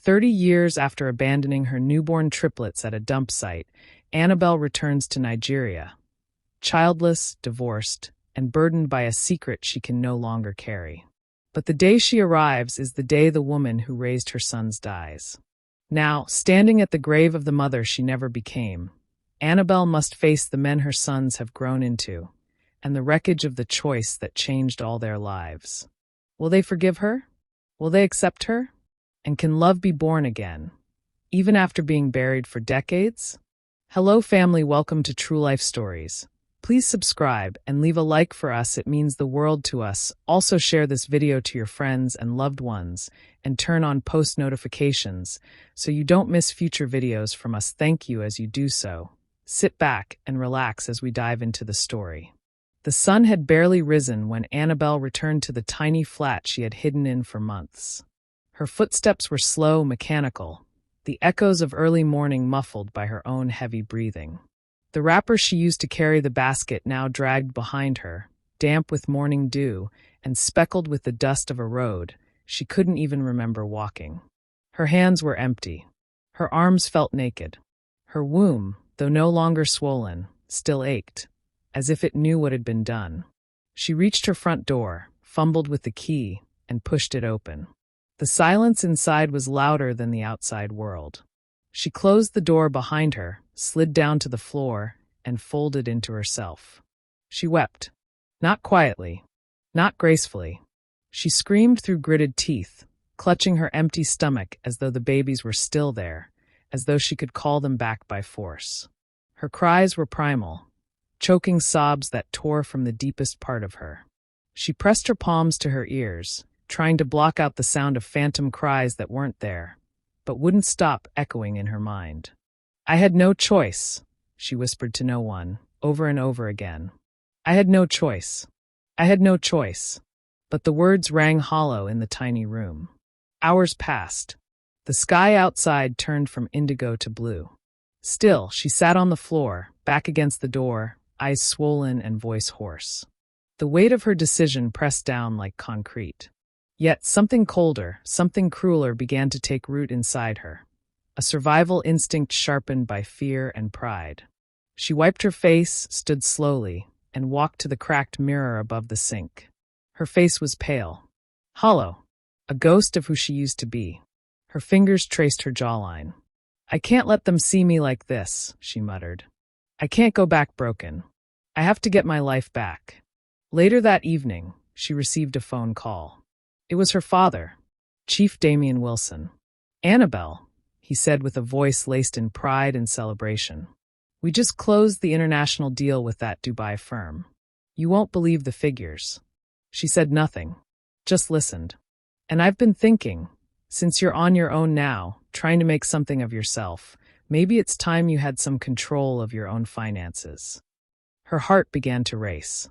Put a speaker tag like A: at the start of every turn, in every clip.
A: 30 years after abandoning her newborn triplets at a dump site, Annabel returns to Nigeria, childless, divorced, and burdened by a secret she can no longer carry. But the day she arrives is the day the woman who raised her sons dies. Now, standing at the grave of the mother she never became, Annabel must face the men her sons have grown into, and the wreckage of the choice that changed all their lives. Will they forgive her? Will they accept her? And can love be born again, even after being buried for decades? Hello family, welcome to True Life Stories. Please subscribe and leave a like for us, it means the world to us. Also share this video to your friends and loved ones, and turn on post notifications so you don't miss future videos from us. Thank you as you do so. Sit back and relax as we dive into the story. The sun had barely risen when Annabel returned to the tiny flat she had hidden in for months. Her footsteps were slow, mechanical, the echoes of early morning muffled by her own heavy breathing. The wrapper she used to carry the basket now dragged behind her, damp with morning dew and speckled with the dust of a road she couldn't even remember walking. Her hands were empty. Her arms felt naked. Her womb, though no longer swollen, still ached, as if it knew what had been done. She reached her front door, fumbled with the key, and pushed it open. The silence inside was louder than the outside world. She closed the door behind her, slid down to the floor, and folded into herself. She wept. Not quietly, not gracefully. She screamed through gritted teeth, clutching her empty stomach as though the babies were still there, as though she could call them back by force. Her cries were primal, choking sobs that tore from the deepest part of her. She pressed her palms to her ears, trying to block out the sound of phantom cries that weren't there, but wouldn't stop echoing in her mind. I had no choice, she whispered to no one, over and over again. I had no choice. I had no choice. But the words rang hollow in the tiny room. Hours passed. The sky outside turned from indigo to blue. Still, she sat on the floor, back against the door, eyes swollen and voice hoarse. The weight of her decision pressed down like concrete. Yet something colder, something crueler began to take root inside her, a survival instinct sharpened by fear and pride. She wiped her face, stood slowly, and walked to the cracked mirror above the sink. Her face was pale, hollow, a ghost of who she used to be. Her fingers traced her jawline. I can't let them see me like this, she muttered. I can't go back broken. I have to get my life back. Later that evening, she received a phone call. It was her father, Chief Damian Wilson. Annabel, he said with a voice laced in pride and celebration. We just closed the international deal with that Dubai firm. You won't believe the figures. She said nothing, just listened. And I've been thinking, since you're on your own now, trying to make something of yourself, maybe it's time you had some control of your own finances. Her heart began to race.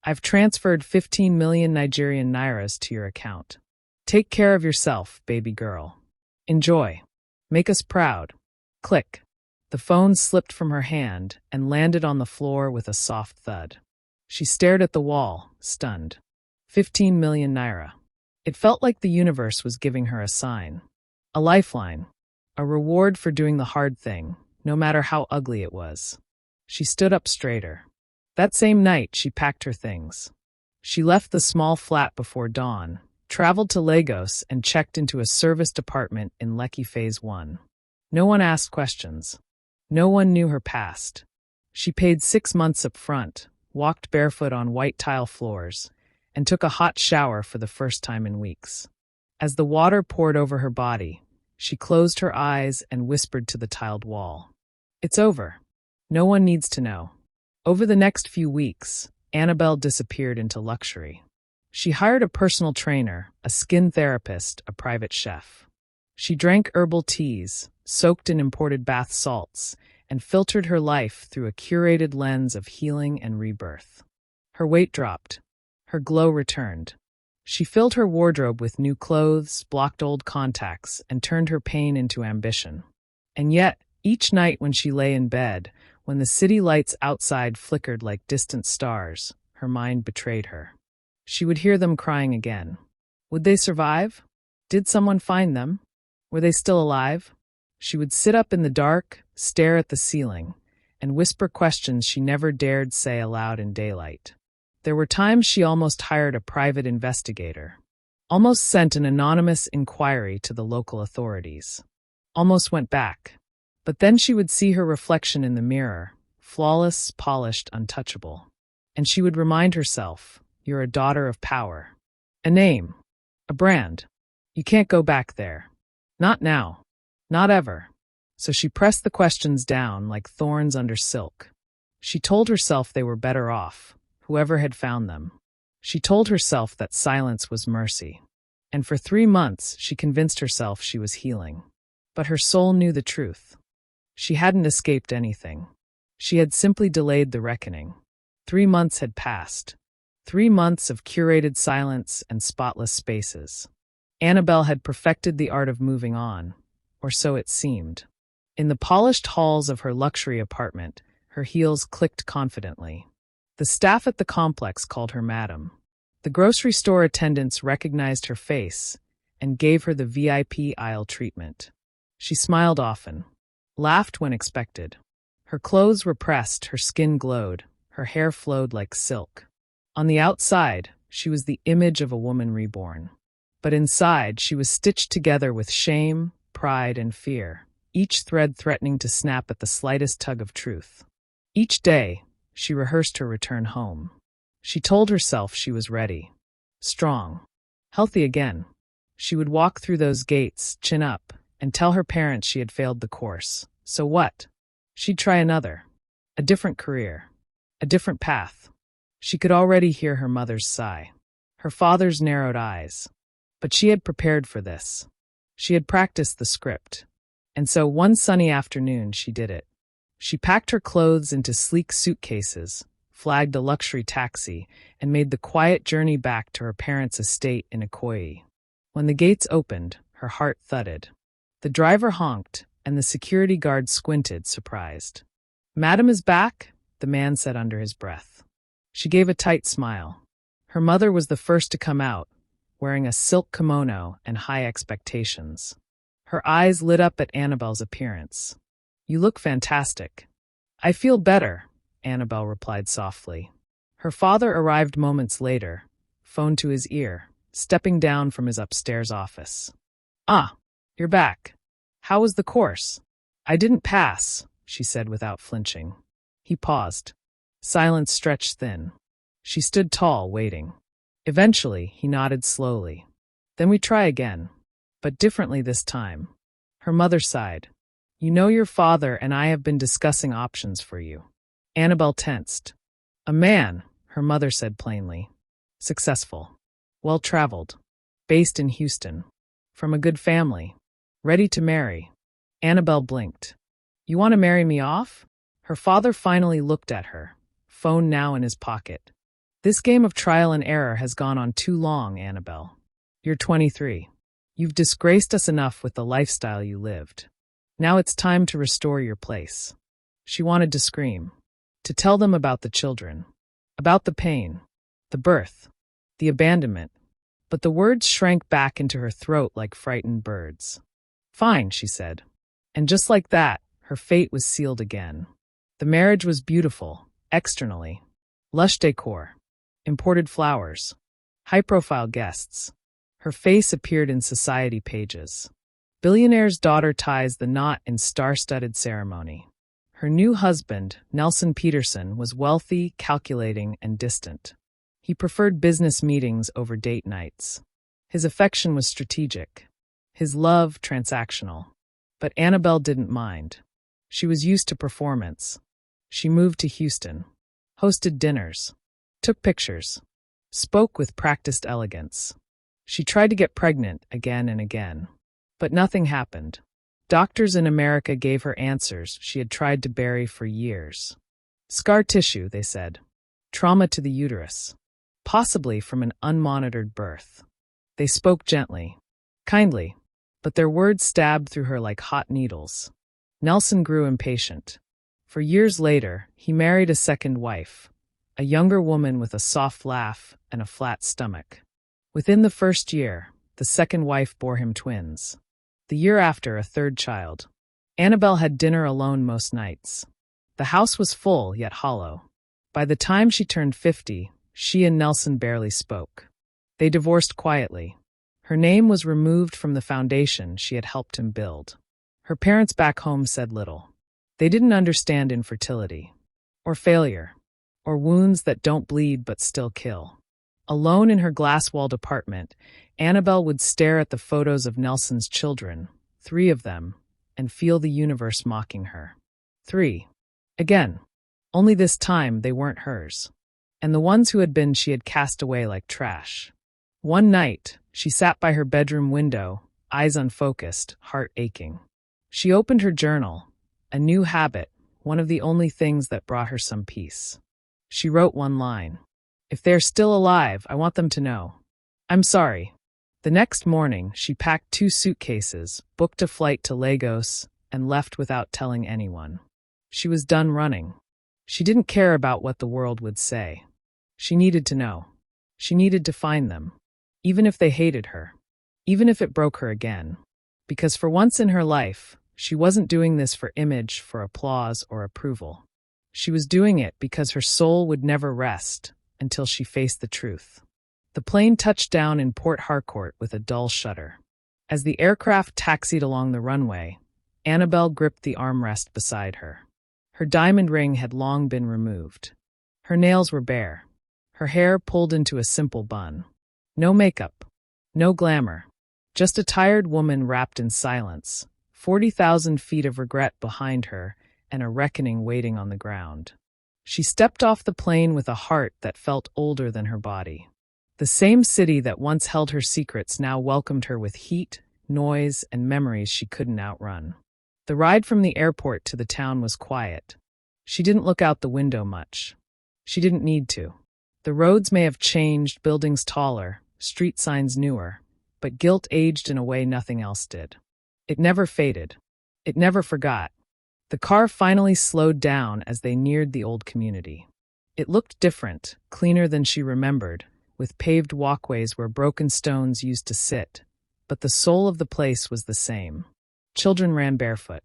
A: I've transferred 15 million Nigerian nairas to your account. Take care of yourself, baby girl. Enjoy. Make us proud. Click. The phone slipped from her hand and landed on the floor with a soft thud. She stared at the wall, stunned. 15 million naira. It felt like the universe was giving her a sign. A lifeline. A reward for doing the hard thing, no matter how ugly it was. She stood up straighter. That same night, she packed her things. She left the small flat before dawn, traveled to Lagos, and checked into a serviced apartment in Lekki Phase 1. No one asked questions. No one knew her past. She paid 6 months up front, walked barefoot on white tile floors, and took a hot shower for the first time in weeks. As the water poured over her body, she closed her eyes and whispered to the tiled wall. It's over. No one needs to know. Over the next few weeks, Annabel disappeared into luxury. She hired a personal trainer, a skin therapist, a private chef. She drank herbal teas, soaked in imported bath salts, and filtered her life through a curated lens of healing and rebirth. Her weight dropped. Her glow returned. She filled her wardrobe with new clothes, blocked old contacts, and turned her pain into ambition. And yet, each night when she lay in bed, when the city lights outside flickered like distant stars, her mind betrayed her. She would hear them crying again. Would they survive? Did someone find them? Were they still alive? She would sit up in the dark, stare at the ceiling, and whisper questions she never dared say aloud in daylight. There were times she almost hired a private investigator, almost sent an anonymous inquiry to the local authorities, almost went back. But then she would see her reflection in the mirror, flawless, polished, untouchable. And she would remind herself, you're a daughter of power. A name. A brand. You can't go back there. Not now. Not ever. So she pressed the questions down like thorns under silk. She told herself they were better off, whoever had found them. She told herself that silence was mercy. And for 3 months, she convinced herself she was healing. But her soul knew the truth. She hadn't escaped anything. She had simply delayed the reckoning. 3 months had passed. 3 months of curated silence and spotless spaces. Annabel had perfected the art of moving on, or so it seemed. In the polished halls of her luxury apartment, her heels clicked confidently. The staff at the complex called her Madam. The grocery store attendants recognized her face and gave her the VIP aisle treatment. She smiled often, laughed when expected. Her clothes were pressed, her skin glowed, her hair flowed like silk. On the outside, she was the image of a woman reborn. But inside, she was stitched together with shame, pride, and fear, each thread threatening to snap at the slightest tug of truth. Each day, she rehearsed her return home. She told herself she was ready, strong, healthy again. She would walk through those gates, chin up, and tell her parents she had failed the course. So what? She'd try another, a different career, a different path. She could already hear her mother's sigh, her father's narrowed eyes. But she had prepared for this. She had practiced the script. And so one sunny afternoon she did it. She packed her clothes into sleek suitcases, flagged a luxury taxi, and made the quiet journey back to her parents' estate in Ikoyi. When the gates opened, her heart thudded. The driver honked, and the security guard squinted, surprised. "Madam is back," the man said under his breath. She gave a tight smile. Her mother was the first to come out, wearing a silk kimono and high expectations. Her eyes lit up at Annabel's appearance. "You look fantastic." "I feel better," Annabel replied softly. Her father arrived moments later, phone to his ear, stepping down from his upstairs office. "Ah, you're back. How was the course?" "I didn't pass," she said without flinching. He paused. Silence stretched thin. She stood tall, waiting. Eventually, he nodded slowly. "Then we try again. But differently this time." Her mother sighed. "You know your father and I have been discussing options for you." Annabel tensed. "A man," her mother said plainly. "Successful. Well-traveled. Based in Houston. From a good family. Ready to marry." Annabel blinked. "You want to marry me off?" Her father finally looked at her, phone now in his pocket. "This game of trial and error has gone on too long, Annabel. You're 23. You've disgraced us enough with the lifestyle you lived. Now it's time to restore your place." She wanted to scream, to tell them about the children, about the pain, the birth, the abandonment, but the words shrank back into her throat like frightened birds. "Fine," she said. And just like that, her fate was sealed again. The marriage was beautiful, externally. Lush decor, imported flowers, high-profile guests. Her face appeared in society pages. Billionaire's daughter ties the knot in star-studded ceremony. Her new husband, Nelson Peterson, was wealthy, calculating, and distant. He preferred business meetings over date nights. His affection was strategic. His love, transactional. But Annabel didn't mind. She was used to performance. She moved to Houston, hosted dinners, took pictures, spoke with practiced elegance. She tried to get pregnant again and again. But nothing happened. Doctors in America gave her answers she had tried to bury for years. Scar tissue, they said. Trauma to the uterus. Possibly from an unmonitored birth. They spoke gently, kindly, but their words stabbed through her like hot needles. Nelson grew impatient. For years later, he married a second wife, a younger woman with a soft laugh and a flat stomach. Within the first year, the second wife bore him twins. The year after, a third child. Annabel had dinner alone most nights. The house was full, yet hollow. By the time she turned 50, she and Nelson barely spoke. They divorced quietly. Her name was removed from the foundation she had helped him build. Her parents back home said little. They didn't understand infertility, or failure, or wounds that don't bleed but still kill. Alone in her glass-walled apartment, Annabel would stare at the photos of Nelson's children, 3 of them, and feel the universe mocking her. 3. Again. Only this time they weren't hers. And the ones who had been she had cast away like trash. One night, she sat by her bedroom window, eyes unfocused, heart aching. She opened her journal, a new habit, one of the only things that brought her some peace. She wrote one line. If they're still alive, I want them to know. I'm sorry. The next morning, she packed 2 suitcases, booked a flight to Lagos, and left without telling anyone. She was done running. She didn't care about what the world would say. She needed to know. She needed to find them. Even if they hated her. Even if it broke her again. Because for once in her life, she wasn't doing this for image, for applause, or approval. She was doing it because her soul would never rest until she faced the truth. The plane touched down in Port Harcourt with a dull shudder. As the aircraft taxied along the runway, Annabel gripped the armrest beside her. Her diamond ring had long been removed. Her nails were bare. Her hair pulled into a simple bun. No makeup. No glamour. Just a tired woman wrapped in silence, 40,000 feet of regret behind her, and a reckoning waiting on the ground. She stepped off the plane with a heart that felt older than her body. The same city that once held her secrets now welcomed her with heat, noise, and memories she couldn't outrun. The ride from the airport to the town was quiet. She didn't look out the window much. She didn't need to. The roads may have changed, buildings taller, street signs newer, but guilt aged in a way nothing else did. It never faded. It never forgot. The car finally slowed down as they neared the old community. It looked different, cleaner than she remembered, with paved walkways where broken stones used to sit, but the soul of the place was the same. Children ran barefoot.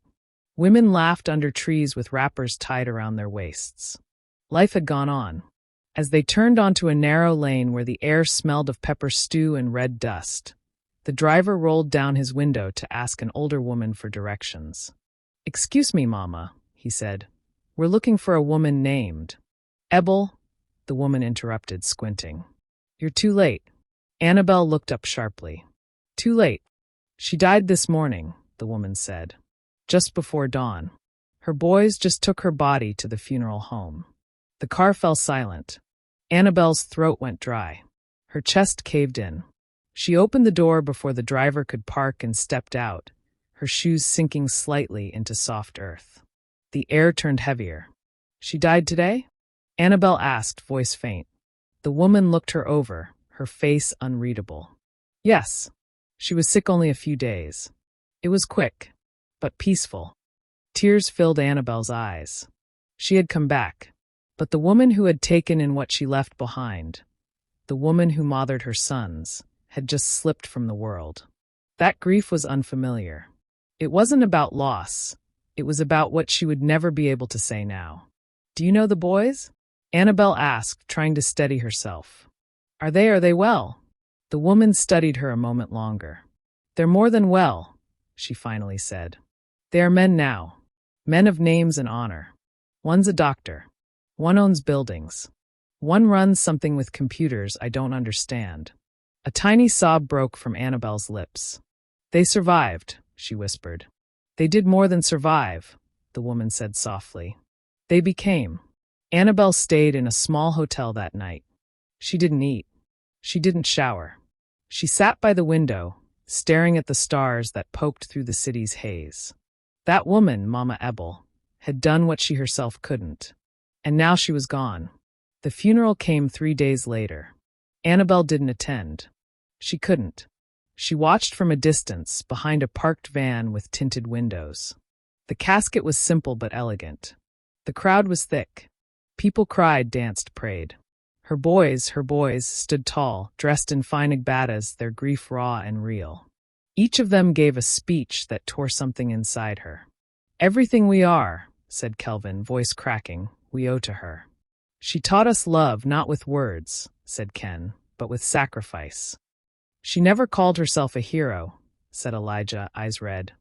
A: Women laughed under trees with wrappers tied around their waists. Life had gone on. As they turned onto a narrow lane where the air smelled of pepper stew and red dust, the driver rolled down his window to ask an older woman for directions. "Excuse me, Mama," he said. "We're looking for a woman named Ebel," the woman interrupted, squinting. "You're too late." Annabel looked up sharply. "Too late. She died this morning," the woman said. "Just before dawn. Her boys just took her body to the funeral home." The car fell silent. Annabel's throat went dry. Her chest caved in. She opened the door before the driver could park and stepped out, her shoes sinking slightly into soft earth. The air turned heavier. "She died today?" Annabel asked, voice faint. The woman looked her over, her face unreadable. "Yes. She was sick only a few days. It was quick, but peaceful." Tears filled Annabel's eyes. She had come back. But the woman who had taken in what she left behind, the woman who mothered her sons, had just slipped from the world. That grief was unfamiliar. It wasn't about loss. It was about what she would never be able to say now. "Do you know the boys?" Annabel asked, trying to steady herself. Are they well?" The woman studied her a moment longer. "They're more than well," she finally said. "They are men now. Men of names and honor. One's a doctor. One owns buildings. One runs something with computers I don't understand." A tiny sob broke from Annabel's lips. "They survived," she whispered. "They did more than survive," the woman said softly. "They became." Annabel stayed in a small hotel that night. She didn't eat. She didn't shower. She sat by the window, staring at the stars that poked through the city's haze. That woman, Mama Ebel, had done what she herself couldn't. And now she was gone. The funeral came 3 days later. Annabel didn't attend. She couldn't. She watched from a distance, behind a parked van with tinted windows. The casket was simple but elegant. The crowd was thick. People cried, danced, prayed. Her boys, stood tall, dressed in fine agbatas, their grief raw and real. Each of them gave a speech that tore something inside her. "Everything we are," said Kelvin, voice cracking, "we owe to her. She taught us love not with words," said Ken, "but with sacrifice." "She never called herself a hero," said Elijah, eyes red.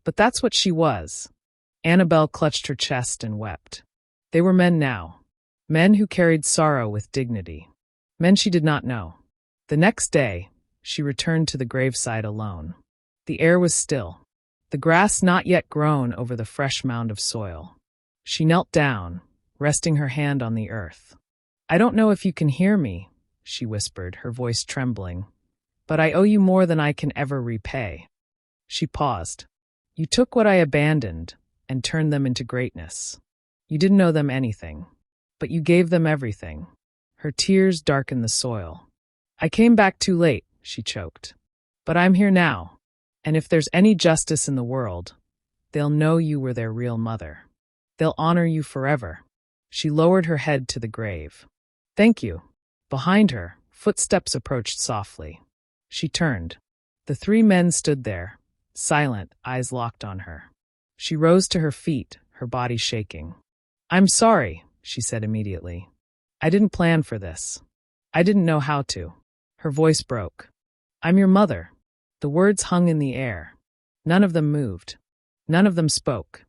A: "But that's what she was." Annabel clutched her chest and wept. They were men now. Men who carried sorrow with dignity. Men she did not know. The next day, she returned to the graveside alone. The air was still. The grass not yet grown over the fresh mound of soil. She knelt down, resting her hand on the earth. "I don't know if you can hear me," she whispered, her voice trembling, "but I owe you more than I can ever repay." She paused. "You took what I abandoned and turned them into greatness. You didn't owe them anything, but you gave them everything." Her tears darkened the soil. "I came back too late," she choked. "But I'm here now, and if there's any justice in the world, they'll know you were their real mother. They'll honor you forever." She lowered her head to the grave. "Thank you." Behind her, footsteps approached softly. She turned. The three men stood there, silent, eyes locked on her. She rose to her feet, her body shaking. "I'm sorry," she said immediately. "I didn't plan for this. I didn't know how to." Her voice broke. "I'm your mother." The words hung in the air. None of them moved. None of them spoke.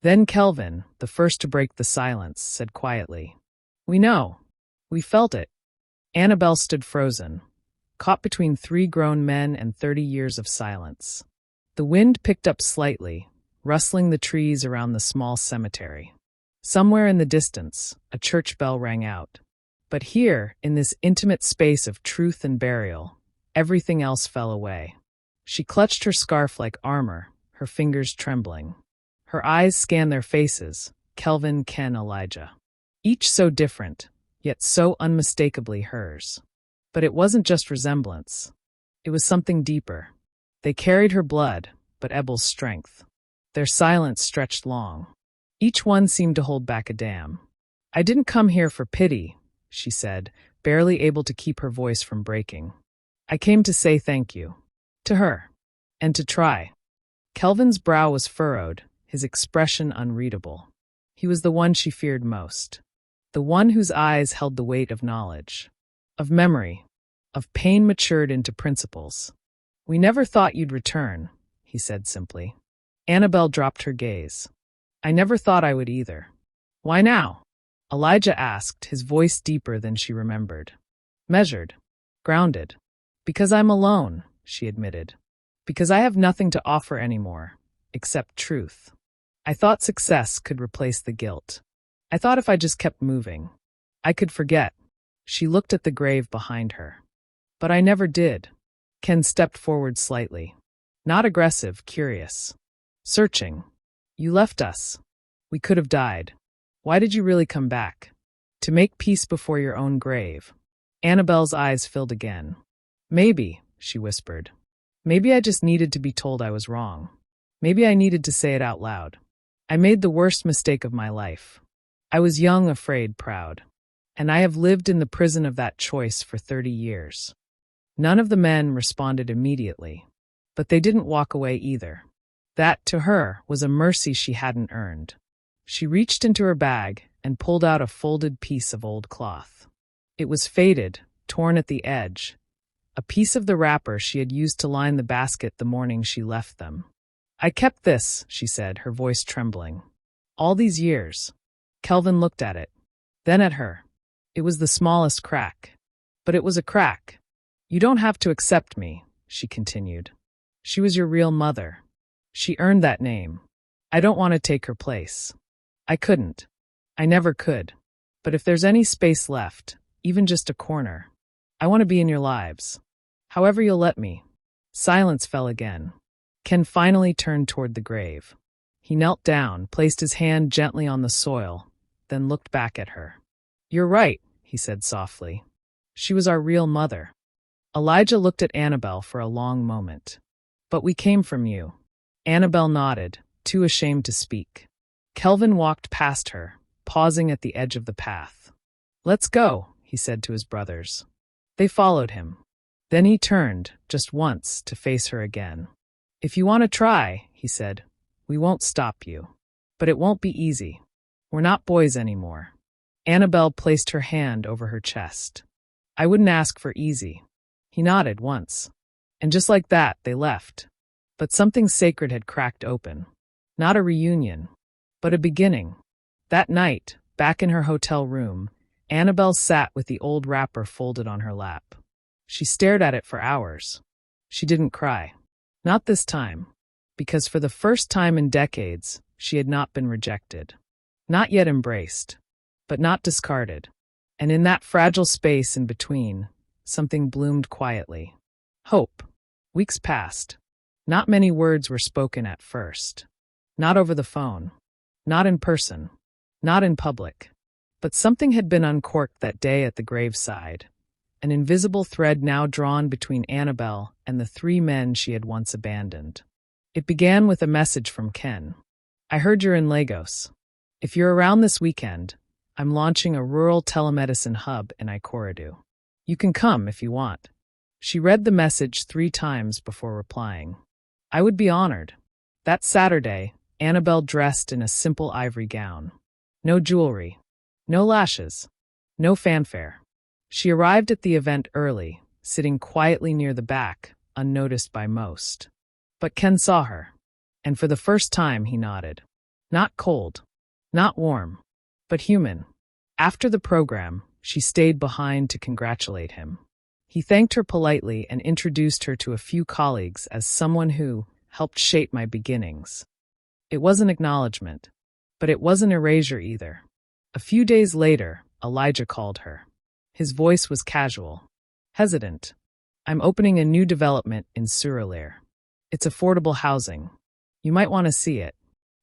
A: Then Kelvin, the first to break the silence, said quietly, "We know. We felt it." Annabel stood frozen, caught between 3 grown men and 30 years of silence. The wind picked up slightly, rustling the trees around the small cemetery. Somewhere in the distance, a church bell rang out. But here, in this intimate space of truth and burial, everything else fell away. She clutched her scarf like armor, her fingers trembling. Her eyes scanned their faces, Kelvin, Ken, Elijah. Each so different, yet so unmistakably hers. But it wasn't just resemblance. It was something deeper. They carried her blood, but Ebel's strength. Their silence stretched long. Each one seemed to hold back a dam. "I didn't come here for pity," she said, barely able to keep her voice from breaking. "I came to say thank you. To her. And to try." Kelvin's brow was furrowed, his expression unreadable. He was the one she feared most. The one whose eyes held the weight of knowledge. Of memory. Of pain matured into principles. "We never thought you'd return," he said simply. Annabel dropped her gaze. "I never thought I would either." "Why now?" Elijah asked, his voice deeper than she remembered. Measured. Grounded. "Because I'm alone," she admitted. "Because I have nothing to offer anymore, except truth. I thought success could replace the guilt. I thought if I just kept moving, I could forget." She looked at the grave behind her. "But I never did." Ken stepped forward slightly. Not aggressive, curious. "Searching. You left us. We could have died. Why did you really come back? To make peace before your own grave." Annabel's eyes filled again. "Maybe," she whispered. "Maybe I just needed to be told I was wrong. Maybe I needed to say it out loud. I made the worst mistake of my life. I was young, afraid, proud. And I have lived in the prison of that choice for 30 years." None of the men responded immediately. But they didn't walk away either. That, to her, was a mercy she hadn't earned. She reached into her bag and pulled out a folded piece of old cloth. It was faded, torn at the edge, a piece of the wrapper she had used to line the basket the morning she left them. "I kept this," she said, her voice trembling. "All these years." Kelvin looked at it, then at her. It was the smallest crack. But it was a crack. "You don't have to accept me," she continued. "She was your real mother. She earned that name. I don't want to take her place. I couldn't. I never could. But if there's any space left, even just a corner, I want to be in your lives. However you'll let me." Silence fell again. Ken finally turned toward the grave. He knelt down, placed his hand gently on the soil, then looked back at her. "You're right," he said softly. "She was our real mother." Elijah looked at Annabel for a long moment. "But we came from you." Annabel nodded, too ashamed to speak. Kelvin walked past her, pausing at the edge of the path. "Let's go," he said to his brothers. They followed him. Then he turned, just once, to face her again. "If you want to try," he said, "we won't stop you. But it won't be easy. We're not boys anymore." Annabel placed her hand over her chest. "I wouldn't ask for easy." He nodded once. And just like that, they left. But something sacred had cracked open. Not a reunion, but a beginning. That night, back in her hotel room, Annabel sat with the old wrapper folded on her lap. She stared at it for hours. She didn't cry. Not this time. Because for the first time in decades, she had not been rejected. Not yet embraced. But not discarded. And in that fragile space in between, something bloomed quietly. Hope. Weeks passed. Not many words were spoken at first. Not over the phone. Not in person. Not in public. But something had been uncorked that day at the graveside. An invisible thread now drawn between Annabel and the 3 men she had once abandoned. It began with a message from Ken. "I heard you're in Lagos. If you're around this weekend, I'm launching a rural telemedicine hub in Ikorodu. You can come if you want." She read the message 3 times before replying. "I would be honored." That Saturday, Annabel dressed in a simple ivory gown. No jewelry. No lashes. No fanfare. She arrived at the event early, sitting quietly near the back, unnoticed by most. But Ken saw her. And for the first time he nodded. Not cold. Not warm. But human. After the program, she stayed behind to congratulate him. He thanked her politely and introduced her to a few colleagues as someone who helped shape my beginnings. It was an acknowledgement, but it wasn't erasure either. A few days later, Elijah called her. His voice was casual, hesitant. "I'm opening a new development in Surulere. It's affordable housing. You might want to see it."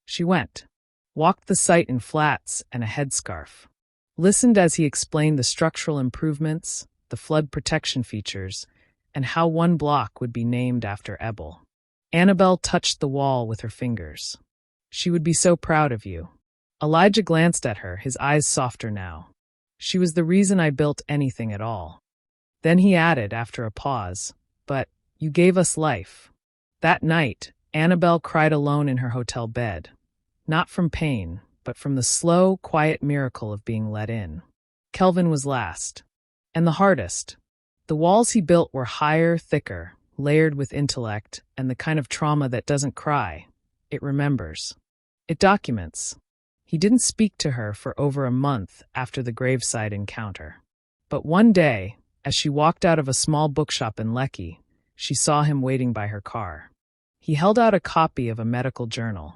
A: She went, walked the site in flats and a headscarf, listened as he explained the structural improvements, the flood protection features, and how one block would be named after Ebel. Annabel touched the wall with her fingers. "She would be so proud of you." Elijah glanced at her, his eyes softer now. "She was the reason I built anything at all." Then he added, after a pause, "But you gave us life." That night, Annabel cried alone in her hotel bed. Not from pain, but from the slow, quiet miracle of being let in. Kelvin was last. And the hardest. The walls he built were higher, thicker, layered with intellect, and the kind of trauma that doesn't cry. It remembers. It documents. He didn't speak to her for over a month after the graveside encounter. But one day, as she walked out of a small bookshop in Lekki, she saw him waiting by her car. He held out a copy of a medical journal.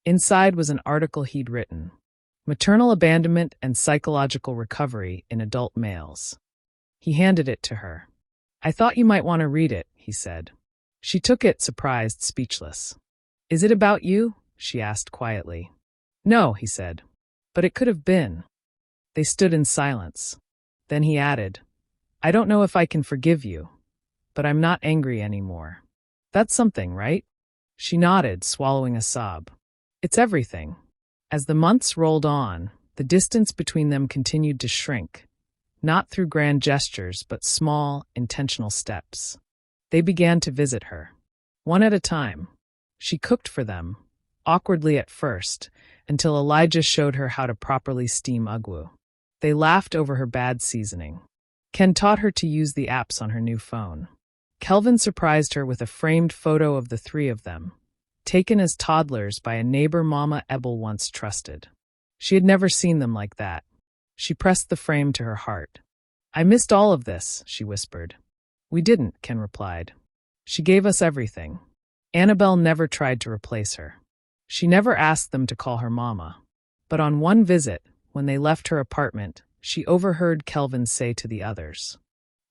A: Inside was an article he'd written, "Maternal Abandonment and Psychological Recovery in Adult Males." He handed it to her. "I thought you might want to read it," he said. She took it, surprised, speechless. "Is it about you?" she asked quietly. "No," he said. "But it could have been." They stood in silence. Then he added, "I don't know if I can forgive you, but I'm not angry anymore. That's something, right?" She nodded, swallowing a sob. "It's everything." As the months rolled on, the distance between them continued to shrink, not through grand gestures, but small, intentional steps. They began to visit her, one at a time. She cooked for them, awkwardly at first, until Elijah showed her how to properly steam ugwu. They laughed over her bad seasoning. Ken taught her to use the apps on her new phone. Kelvin surprised her with a framed photo of the 3 of them, taken as toddlers by a neighbor Mama Ebel once trusted. She had never seen them like that. She pressed the frame to her heart. "I missed all of this," she whispered. "We didn't," Ken replied. "She gave us everything." Annabel never tried to replace her. She never asked them to call her Mama. But on one visit, when they left her apartment, she overheard Kelvin say to the others,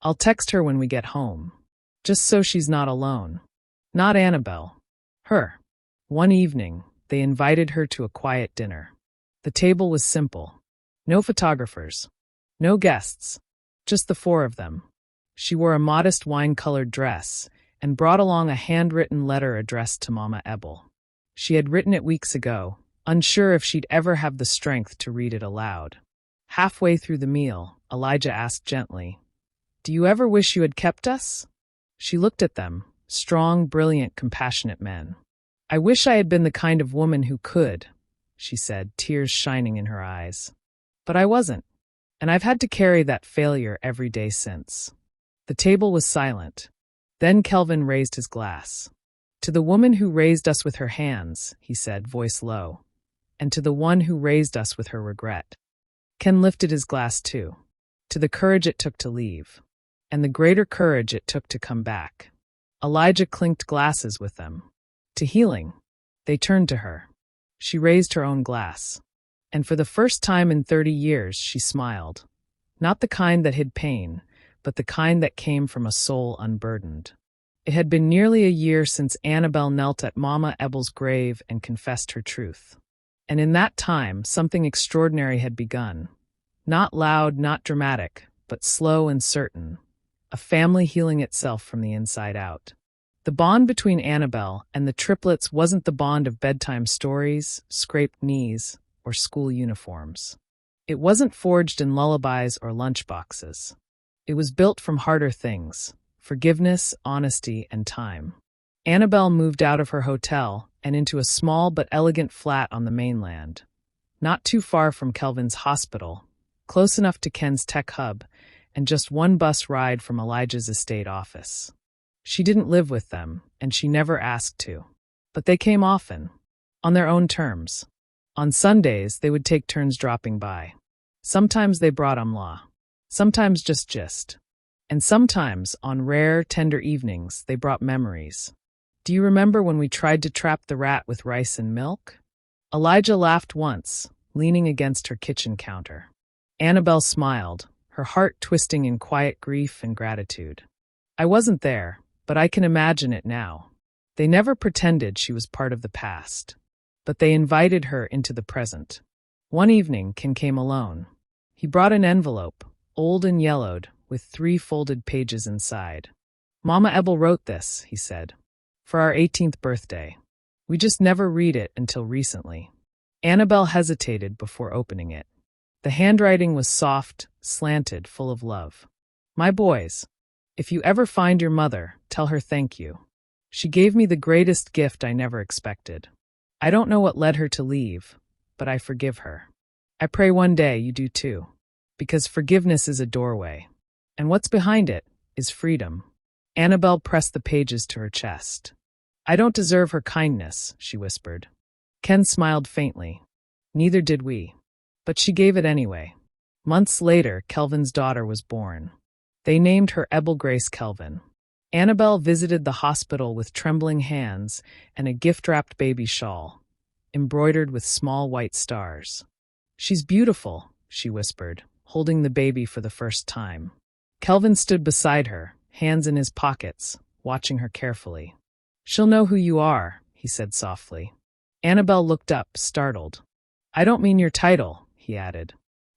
A: "I'll text her when we get home, just so she's not alone." Not Annabel. Her. One evening, they invited her to a quiet dinner. The table was simple. No photographers. No guests. Just the 4 of them. She wore a modest wine-colored dress and brought along a handwritten letter addressed to Mama Ebel. She had written it weeks ago, unsure if she'd ever have the strength to read it aloud. Halfway through the meal, Elijah asked gently, "Do you ever wish you had kept us?" She looked at them, Strong, brilliant, compassionate men. I wish I had been the kind of woman who could, she said, tears shining in her eyes. But I wasn't, and I've had to carry that failure every day since. The table was silent. Then Kelvin raised his glass. To the woman who raised us with her hands, he said, voice low, and to the one who raised us with her regret. Ken lifted his glass too. To the courage it took to leave, and the greater courage it took to come back. Elijah clinked glasses with them. To healing. They turned to her. She raised her own glass. And for the first time in 30 years, she smiled. Not the kind that hid pain, but the kind that came from a soul unburdened. It had been nearly a year since Annabel knelt at Mama Ebel's grave and confessed her truth. And in that time, something extraordinary had begun. Not loud, not dramatic, but slow and certain. A family healing itself from the inside out. The bond between Annabel and the triplets wasn't the bond of bedtime stories, scraped knees, or school uniforms. It wasn't forged in lullabies or lunchboxes. It was built from harder things: forgiveness, honesty, and time. Annabel moved out of her hotel and into a small but elegant flat on the mainland, not too far from Kelvin's hospital, close enough to Ken's tech hub, and just one bus ride from Elijah's estate office. She didn't live with them, and she never asked to. But they came often, on their own terms. On Sundays, they would take turns dropping by. Sometimes they brought umla, sometimes just gist. And sometimes, on rare, tender evenings, they brought memories. Do you remember when we tried to trap the rat with rice and milk? Elijah laughed once, leaning against her kitchen counter. Annabel smiled, her heart twisting in quiet grief and gratitude. I wasn't there, but I can imagine it now. They never pretended she was part of the past, but they invited her into the present. One evening, Ken came alone. He brought an envelope, old and yellowed, with 3 folded pages inside. Mama Ebel wrote this, he said, for our 18th birthday. We just never read it until recently. Annabel hesitated before opening it. The handwriting was soft, slanted, full of love. My boys, if you ever find your mother, tell her thank you. She gave me the greatest gift I never expected. I don't know what led her to leave, but I forgive her. I pray one day you do too, because forgiveness is a doorway, and what's behind it is freedom. Annabel pressed the pages to her chest. I don't deserve her kindness, she whispered. Ken smiled faintly. Neither did we. But she gave it anyway. Months later, Kelvin's daughter was born. They named her Ebel Grace Kelvin. Annabel visited the hospital with trembling hands and a gift-wrapped baby shawl, embroidered with small white stars. She's beautiful, she whispered, holding the baby for the first time. Kelvin stood beside her, hands in his pockets, watching her carefully. She'll know who you are, he said softly. Annabel looked up, startled. I don't mean your title, he added.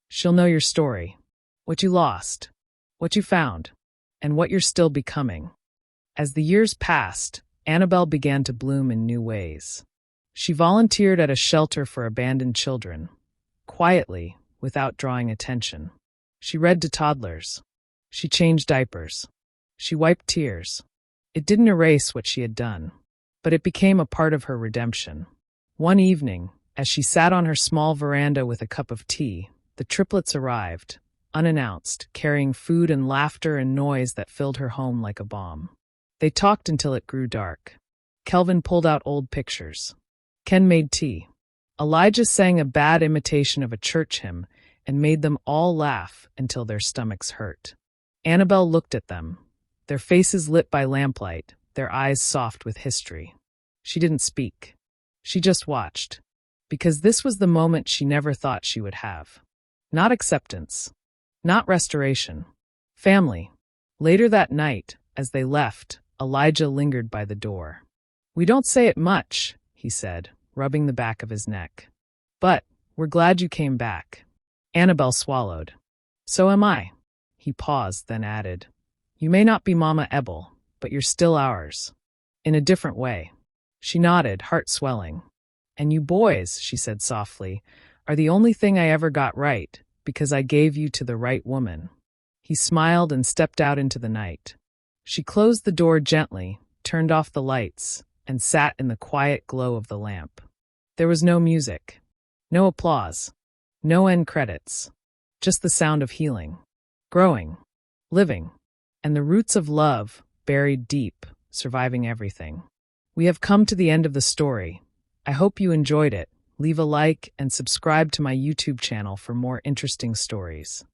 A: She'll know your story, what you lost, what you found, and what you're still becoming. As the years passed, Annabel began to bloom in new ways. She volunteered at a shelter for abandoned children, quietly, without drawing attention. She read to toddlers. She changed diapers. She wiped tears. It didn't erase what she had done, but it became a part of her redemption. One evening, as she sat on her small veranda with a cup of tea, the triplets arrived, unannounced, carrying food and laughter and noise that filled her home like a bomb. They talked until it grew dark. Kelvin pulled out old pictures. Ken made tea. Elijah sang a bad imitation of a church hymn and made them all laugh until their stomachs hurt. Annabel looked at them, their faces lit by lamplight, their eyes soft with history. She didn't speak. She just watched, because this was the moment she never thought she would have. Not acceptance. Not restoration. Family. Later that night, as they left, Elijah lingered by the door. We don't say it much, he said, rubbing the back of his neck. But we're glad you came back. Annabel swallowed. So am I. He paused, then added, You may not be Mama Ebel, but you're still ours. In a different way. She nodded, heart swelling. And you boys, she said softly, are the only thing I ever got right, because I gave you to the right woman. He smiled and stepped out into the night. She closed the door gently, turned off the lights, and sat in the quiet glow of the lamp. There was no music, no applause, no end credits, just the sound of healing, growing, living, and the roots of love buried deep, surviving everything. We have come to the end of the story. I hope you enjoyed it. Leave a like and subscribe to my YouTube channel for more interesting stories.